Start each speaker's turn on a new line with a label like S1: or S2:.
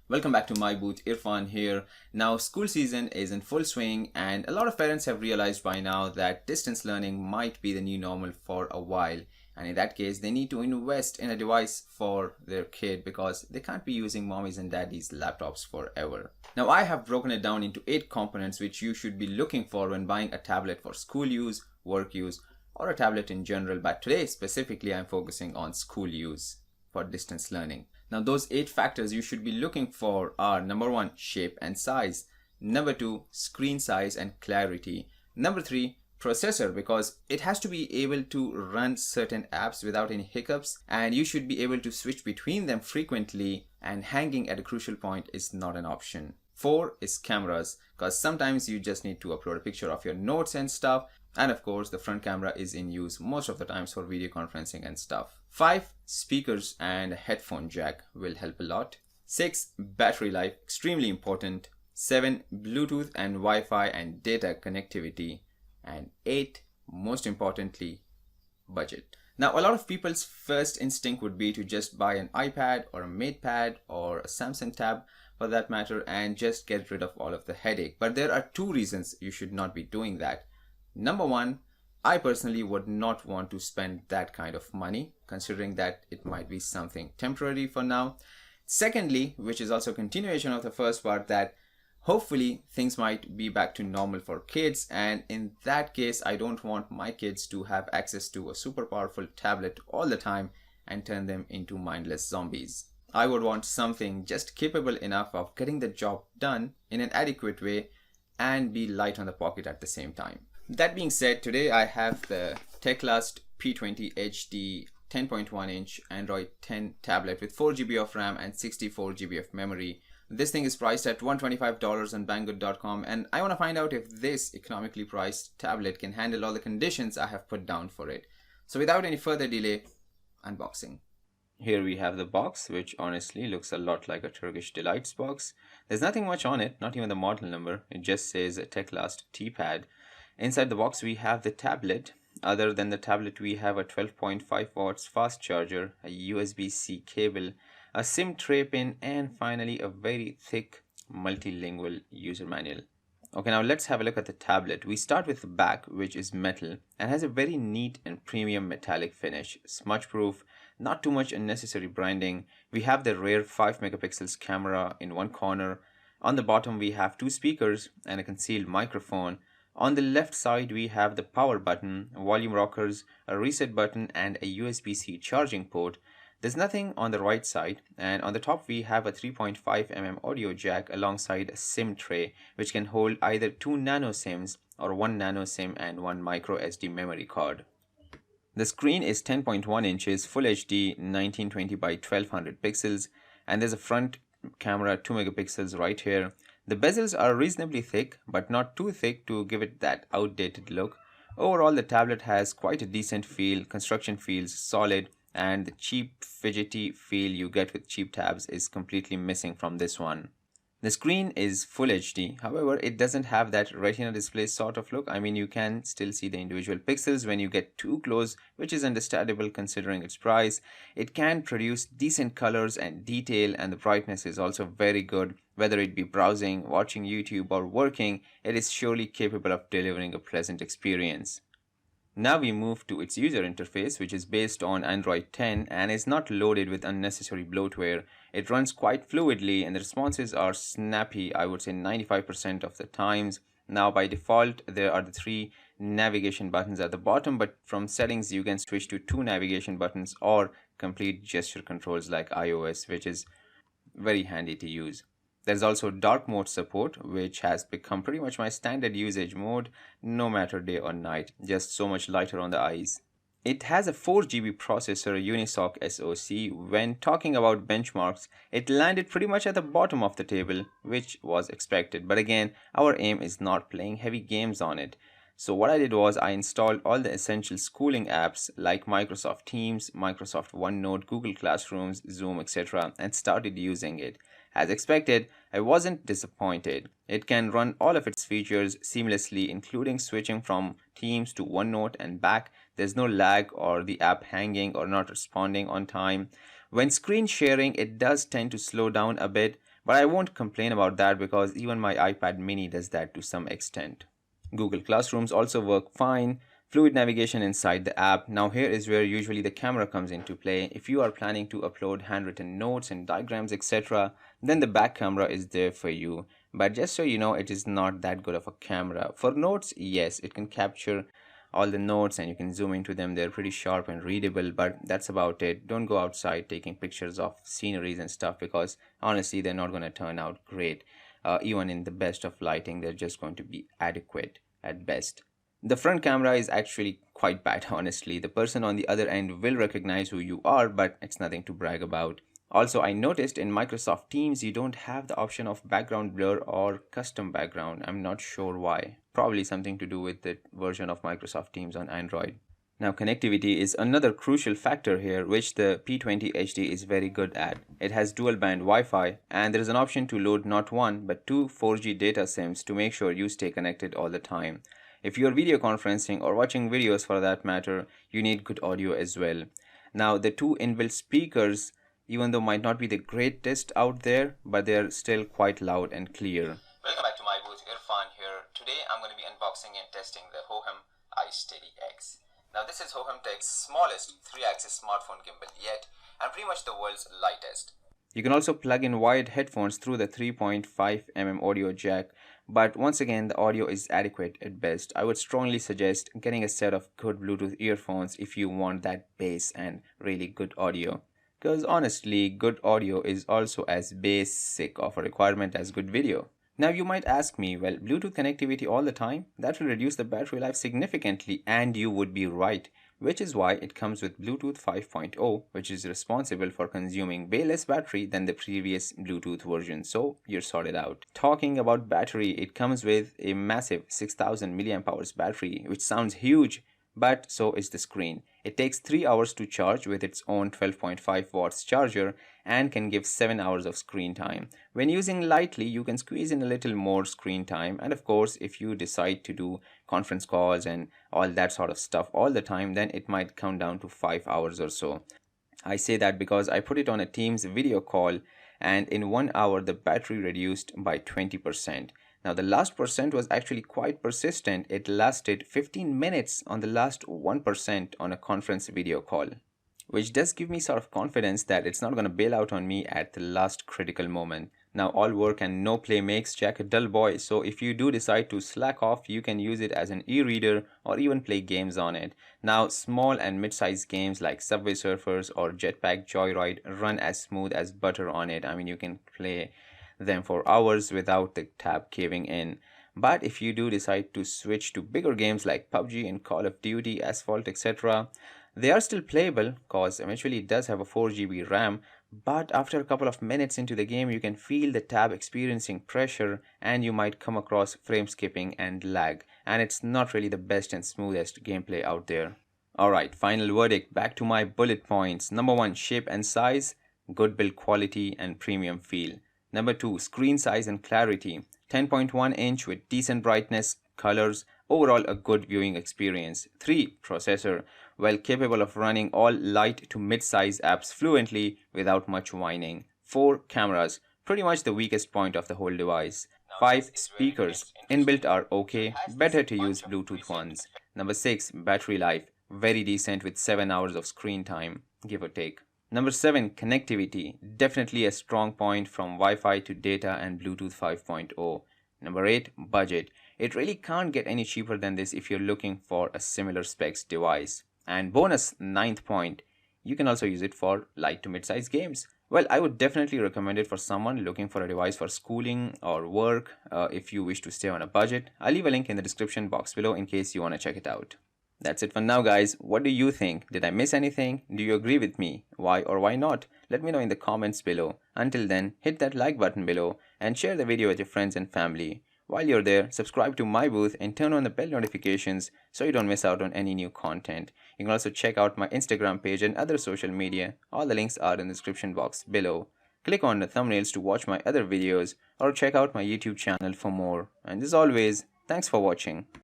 S1: Welcome back to MiiBooth. Irfan here. Now, school season is in full swing, and a lot of parents have realized by now that distance learning might be the new normal for a while. And in that case, they need to invest in a device for their kid because they can't be using mommy's and daddy's laptops forever. Now, I have broken it down into 8 components which you should be looking for when buying a tablet for school use, work use, or a tablet in general. But today, specifically, I'm focusing on school use for distance learning. Now, those 8 factors you should be looking for are: number 1, shape and size; number 2, screen size and clarity; number 3, processor, because it has to be able to run certain apps without any hiccups, and you should be able to switch between them frequently, and hanging at a crucial point is not an option. 4 is cameras, because sometimes you just need to upload a picture of your notes and stuff. And of course, the front camera is in use most of the times for video conferencing and stuff. 5, speakers and a headphone jack will help a lot. 6, battery life, extremely important. 7, Bluetooth and Wi-Fi and data connectivity. And 8, most importantly, budget. Now, a lot of people's first instinct would be to just buy an iPad or a MatePad or a Samsung Tab for that matter and just get rid of all of the headache. But there are 2 reasons you should not be doing that. Number 1, I personally would not want to spend that kind of money, considering that it might be something temporary for now. Secondly, which is also a continuation of the first part, that hopefully things might be back to normal for kids, and in that case, I don't want my kids to have access to a super powerful tablet all the time and turn them into mindless zombies. I would want something just capable enough of getting the job done in an adequate way and be light on the pocket at the same time. That being said, today I have the Teclast P20HD 10.1-inch Android 10 tablet with 4 GB of RAM and 64 GB of memory. This thing is priced at $125 on Banggood.com, and I want to find out if this economically priced tablet can handle all the conditions I have put down for it. So without any further delay, unboxing. Here we have the box, which honestly looks a lot like a Turkish Delights box. There's nothing much on it, not even the model number. It just says Teclast T-Pad. Inside the box we have the tablet. Other than the tablet, we have a 12.5 watts fast charger, a USB-C cable, a SIM tray pin, and finally a very thick multilingual user manual. Okay, now let's have a look at the tablet. We start with the back, which is metal and has a very neat and premium metallic finish. Smudge proof, not too much unnecessary branding. We have the rear 5 megapixels camera in one corner. On the bottom we have 2 speakers and a concealed microphone. On the left side we have the power button, volume rockers, a reset button, and a USB-C charging port. There's nothing on the right side, and on the top we have a 3.5mm audio jack alongside a SIM tray, which can hold either 2 nano SIMs or 1 nano SIM and 1 micro SD memory card. The screen is 10.1 inches, Full HD, 1920 by 1200 pixels, and there's a front camera 2 megapixels right here. The bezels are reasonably thick, but not too thick to give it that outdated look. Overall, the tablet has quite a decent feel, construction feels solid, and the cheap fidgety feel you get with cheap tabs is completely missing from this one. The screen is Full HD, however, it doesn't have that retina display sort of look. I mean, you can still see the individual pixels when you get too close, which is understandable considering its price. It can produce decent colors and detail, and the brightness is also very good. Whether it be browsing, watching YouTube, or working, it is surely capable of delivering a pleasant experience. Now we move to its user interface, which is based on Android 10 and is not loaded with unnecessary bloatware. It runs quite fluidly and the responses are snappy, I would say 95% of the times. Now by default, there are the 3 navigation buttons at the bottom, but from settings you can switch to 2 navigation buttons or complete gesture controls like iOS, which is very handy to use. There's also dark mode support, which has become pretty much my standard usage mode, no matter day or night, just so much lighter on the eyes. It has a 4 GB processor, Unisoc SoC. When talking about benchmarks, it landed pretty much at the bottom of the table, which was expected. But again, our aim is not playing heavy games on it. So what I did was I installed all the essential schooling apps like Microsoft Teams, Microsoft OneNote, Google Classrooms, Zoom, etc. and started using it. As expected, I wasn't disappointed. It can run all of its features seamlessly, including switching from Teams to OneNote and back. There's no lag or the app hanging or not responding on time. When screen sharing, it does tend to slow down a bit, But I won't complain about that because even my iPad mini does that to some extent. Google Classrooms also work fine. Fluid navigation inside the app. Now here is where usually the camera comes into play. If you are planning to upload handwritten notes and diagrams, etc., then the back camera is there for you. But just so you know, it is not that good of a camera. For notes, yes, it can capture all the notes and you can zoom into them. They're pretty sharp and readable, but that's about it. Don't go outside taking pictures of sceneries and stuff because honestly, they're not going to turn out great. Even in the best of lighting, they're just going to be adequate at best. The front camera is actually quite bad, honestly. The person on the other end will recognize who you are, but it's nothing to brag about. Also, I noticed in Microsoft Teams, you don't have the option of background blur or custom background. I'm not sure why. Probably something to do with the version of Microsoft Teams on Android. Now, connectivity is another crucial factor here, which the P20HD is very good at. It has dual band Wi-Fi, and there is an option to load not one, but two 4G data SIMs to make sure you stay connected all the time. If you're video conferencing or watching videos for that matter, you need good audio as well. Now, the two inbuilt speakers, even though might not be the greatest out there, but they're still quite loud and clear. Welcome back to MiiBooth, Irfan here. Today I'm going to be unboxing and testing the Hohem iSteady X. Now this is Hohem Tech's smallest 3-axis smartphone gimbal yet, and pretty much the world's lightest. You can also plug in wired headphones through the 3.5mm audio jack, but once again the audio is adequate at best. I would strongly suggest getting a set of good Bluetooth earphones if you want that bass and really good audio. Because honestly, good audio is also as basic of a requirement as good video. Now you might ask me, well, Bluetooth connectivity all the time? That will reduce the battery life significantly, and you would be right. Which is why it comes with Bluetooth 5.0, which is responsible for consuming way less battery than the previous Bluetooth version, so you're sorted out. Talking about battery, it comes with a massive 6000 mAh battery, which sounds huge, but so is the screen. It takes 3 hours to charge with its own 12.5 watts charger and can give 7 hours of screen time. When using lightly, you can squeeze in a little more screen time, and of course, if you decide to do conference calls and all that sort of stuff all the time, then it might come down to 5 hours or so. I say that because I put it on a Teams video call, and in 1 hour the battery reduced by 20%. Now the last percent was actually quite persistent. It lasted 15 minutes on the last 1% on a conference video call, which does give me sort of confidence that it's not going to bail out on me at the last critical moment. Now all work and no play makes Jack a dull boy, so if you do decide to slack off, you can use it as an e-reader or even play games on it. Now small and mid-sized games like Subway Surfers or Jetpack Joyride run as smooth as butter on it. I mean, you can play them for hours without the tab caving in. But if you do decide to switch to bigger games like PUBG and Call of Duty, Asphalt, etc., they are still playable cause eventually it does have a 4GB RAM, but after a couple of minutes into the game you can feel the tab experiencing pressure and you might come across frame skipping and lag, and it's not really the best and smoothest gameplay out there. Alright, final verdict, back to my bullet points. Number 1, shape and size, good build quality and premium feel. Number 2, screen size and clarity, 10.1 inch with decent brightness, colors, overall a good viewing experience. 3, processor, well capable of running all light to mid-size apps fluently without much whining. 4, cameras, pretty much the weakest point of the whole device. 5, speakers, inbuilt are okay, better to use Bluetooth ones. Number 6, battery life, very decent with 7 hours of screen time, give or take. Number 7, connectivity, definitely a strong point from Wi-Fi to data and Bluetooth 5.0. Number 8, budget. It really can't get any cheaper than this if you're looking for a similar specs device. And bonus 9th point, you can also use it for light to mid-size games. Well, I would definitely recommend it for someone looking for a device for schooling or work if you wish to stay on a budget. I'll leave a link in the description box below in case you want to check it out. That's it for now, guys. What do you think? Did I miss anything? Do you agree with me? Why or why not? Let me know in the comments below. Until then, hit that like button below and share the video with your friends and family. While you're there, subscribe to MiiBooth and turn on the bell notifications so you don't miss out on any new content. You can also check out my Instagram page and other social media. All the links are in the description box below. Click on the thumbnails to watch my other videos or check out my YouTube channel for more. And as always, thanks for watching.